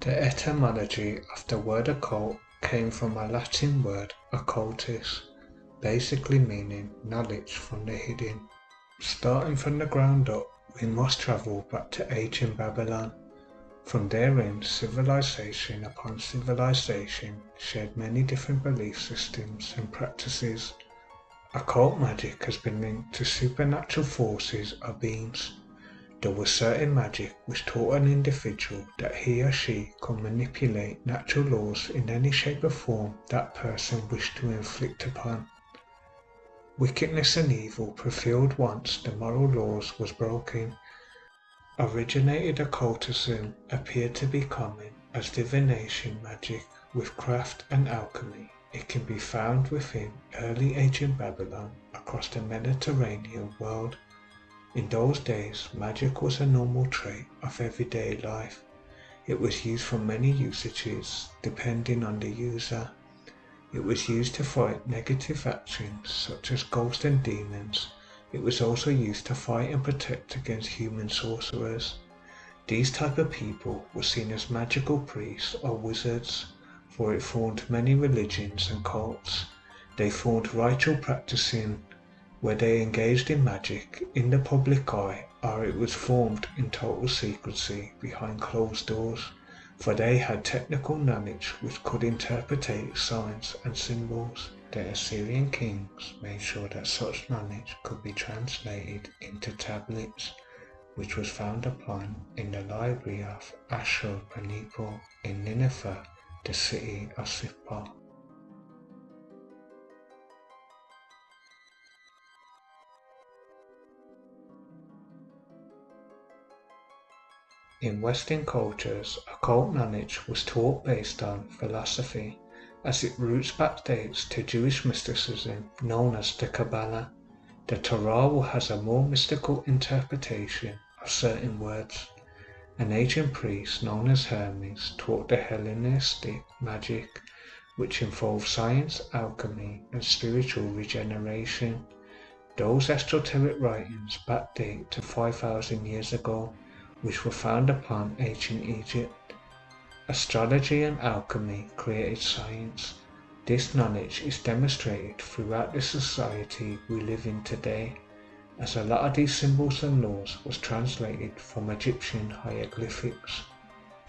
The etymology of the word occult came from a Latin word occultus, basically meaning knowledge from the hidden. Starting from the ground up, we must travel back to ancient Babylon. From therein, civilization upon civilization shared many different belief systems and practices. Occult magic has been linked to supernatural forces or beings. There was certain magic which taught an individual that he or she could manipulate natural laws in any shape or form that person wished to inflict upon. Wickedness and evil prevailed once the moral laws was broken. Originated occultism appeared to be common as divination magic with craft and alchemy. It can be found within early ancient Babylon across the Mediterranean world. In those days, magic was a normal trait of everyday life. It was used for many usages, depending on the user. It was used to fight negative actions such as ghosts and demons. It was also used to fight and protect against human sorcerers. These type of people were seen as magical priests or wizards, for it formed many religions and cults. They formed ritual practicing where they engaged in magic in the public eye, or it was formed in total secrecy behind closed doors, for they had technical knowledge which could interpret signs and symbols. The Assyrian kings made sure that such knowledge could be translated into tablets, which was found upon in the library of Ashurbanipal in Nineveh, the city of Sippar. In Western cultures, occult knowledge was taught based on philosophy, as it roots backdates to Jewish mysticism known as the Kabbalah. The Torah has a more mystical interpretation of certain words. An ancient priest known as Hermes taught the Hellenistic magic, which involved science, alchemy, and spiritual regeneration. Those esoteric writings backdate to 5,000 years ago, which were found upon ancient Egypt. Astrology and alchemy created science. This knowledge is demonstrated throughout the society we live in today, as a lot of these symbols and laws was translated from Egyptian hieroglyphics.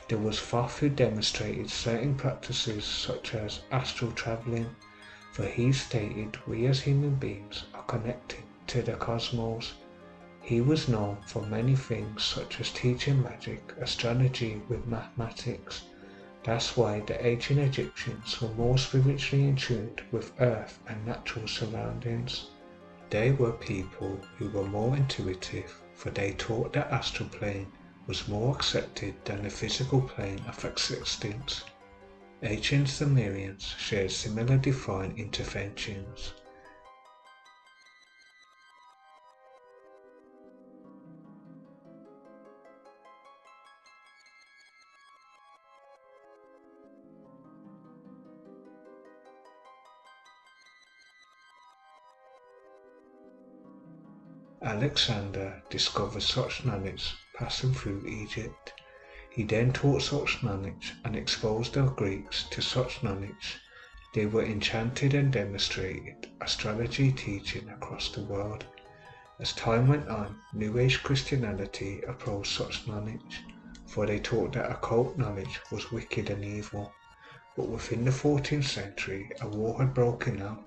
There was Thoth who demonstrated certain practices such as astral travelling, for he stated we as human beings are connected to the cosmos. He was known for many things such as teaching magic, astrology with mathematics. That's why the ancient Egyptians were more spiritually in tune with earth and natural surroundings. They were people who were more intuitive, for they taught the astral plane was more accepted than the physical plane of existence. Ancient Sumerians shared similar divine interventions. Alexander discovered such knowledge passing through Egypt. He then taught such knowledge and exposed the Greeks to such knowledge. They were enchanted and demonstrated astrology teaching across the world. As time went on, New Age Christianity approached such knowledge, for they taught that occult knowledge was wicked and evil. But within the 14th century, a war had broken out.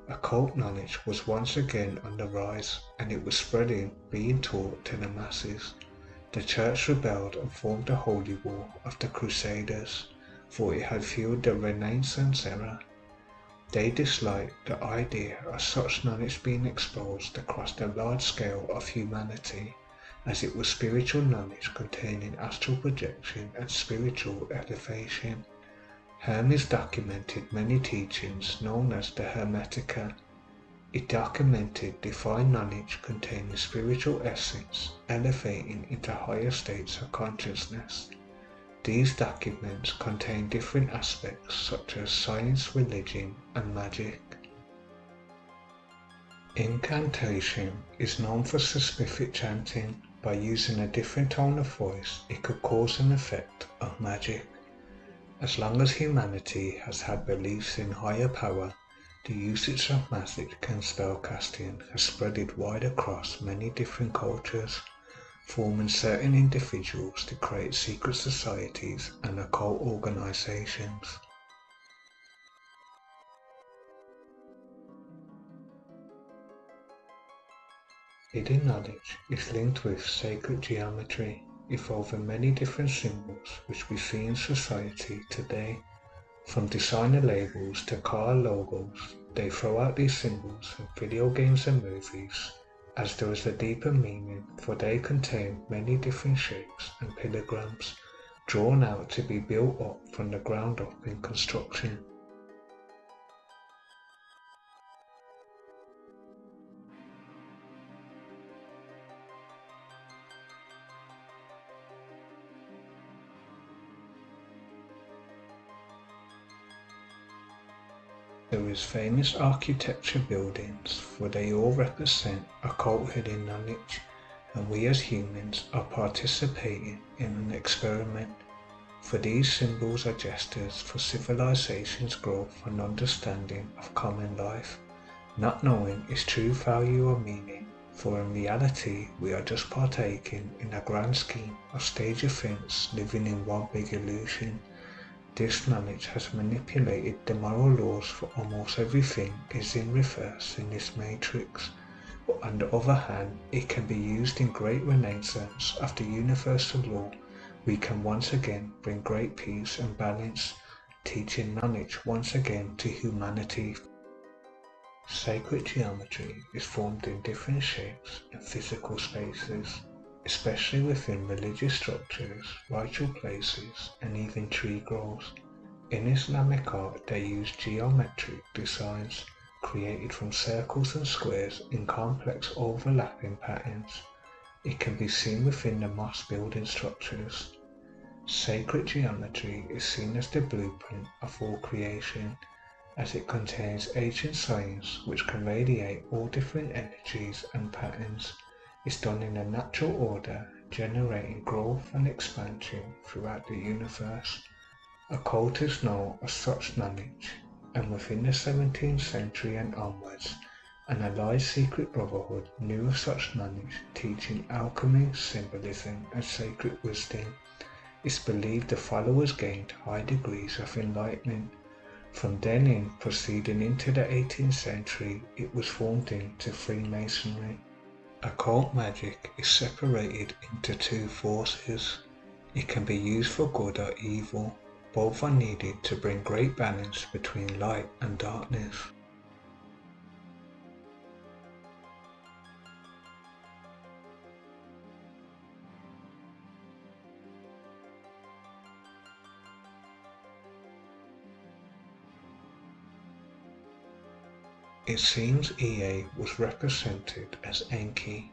Occult knowledge was once again on the rise, and it was spreading, being taught to the masses. The Church rebelled and formed the Holy War of the Crusaders, for it had fueled the Renaissance era. They disliked the idea of such knowledge being exposed across the large scale of humanity, as it was spiritual knowledge containing astral projection and spiritual elevation. Hermes documented many teachings known as the Hermetica. It documented divine knowledge containing spiritual essence, elevating into higher states of consciousness. These documents contain different aspects such as science, religion, and magic. Incantation is known for specific chanting. By using a different tone of voice, it could cause an effect of magic. As long as humanity has had beliefs in higher power, the usage of magic and spellcasting has spread wide across many different cultures, forming certain individuals to create secret societies and occult organizations. Hidden knowledge is linked with sacred geometry, evolving many different symbols which we see in society today. From designer labels to car logos, they throw out these symbols in video games and movies, as there is a deeper meaning, for they contain many different shapes and pentagrams drawn out to be built up from the ground up in construction. There is famous architecture buildings, for they all represent occult hidden knowledge, and we as humans are participating in an experiment, for these symbols are gestures for civilization's growth and understanding of common life, not knowing its true value or meaning, for in reality we are just partaking in a grand scheme of stage events living in one big illusion. This knowledge has manipulated the moral laws, for almost everything is in reverse in this matrix, but on the other hand it can be used in great renaissance of the universal law. We can once again bring great peace and balance, teaching knowledge once again to humanity. Sacred geometry is formed in different shapes in physical spaces, especially within religious structures, ritual places, and even tree groves. In Islamic art, they use geometric designs created from circles and squares in complex overlapping patterns. It can be seen within the mosque building structures. Sacred geometry is seen as the blueprint of all creation, as it contains ancient science which can radiate all different energies and patterns. Is done in a natural order, generating growth and expansion throughout the universe. Occultists know of such knowledge, and within the 17th century and onwards, an allied secret brotherhood knew of such knowledge, teaching alchemy, symbolism, and sacred wisdom. It's believed the followers gained high degrees of enlightenment. From then in, proceeding into the 18th century, it was formed into Freemasonry. Occult magic is separated into two forces. It can be used for good or evil. Both are needed to bring great balance between light and darkness. It seems Ea was represented as Enki,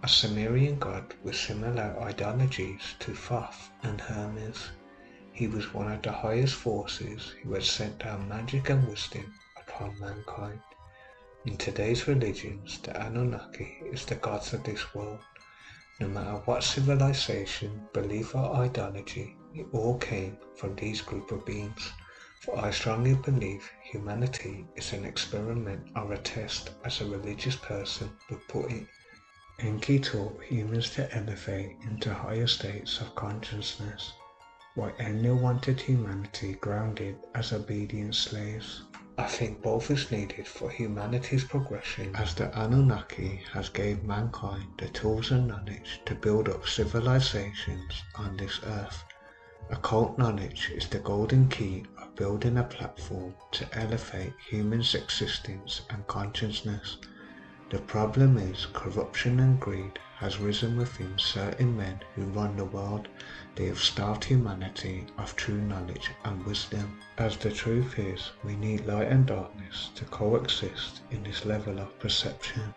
a Sumerian god with similar ideologies to Thoth and Hermes. He was one of the highest forces who had sent down magic and wisdom upon mankind. In today's religions, the Anunnaki is the gods of this world. No matter what civilization, belief or ideology, it all came from these group of beings. For I strongly believe humanity is an experiment or a test, as a religious person would put it. Enki taught humans to elevate into higher states of consciousness, while Enlil wanted humanity grounded as obedient slaves. I think both is needed for humanity's progression, as the Anunnaki has gave mankind the tools and knowledge to build up civilizations on this earth. Occult knowledge is the golden key of building a platform to elevate humans' existence and consciousness. The problem is corruption and greed has risen within certain men who run the world. They have starved humanity of true knowledge and wisdom. As the truth is, we need light and darkness to coexist in this level of perception.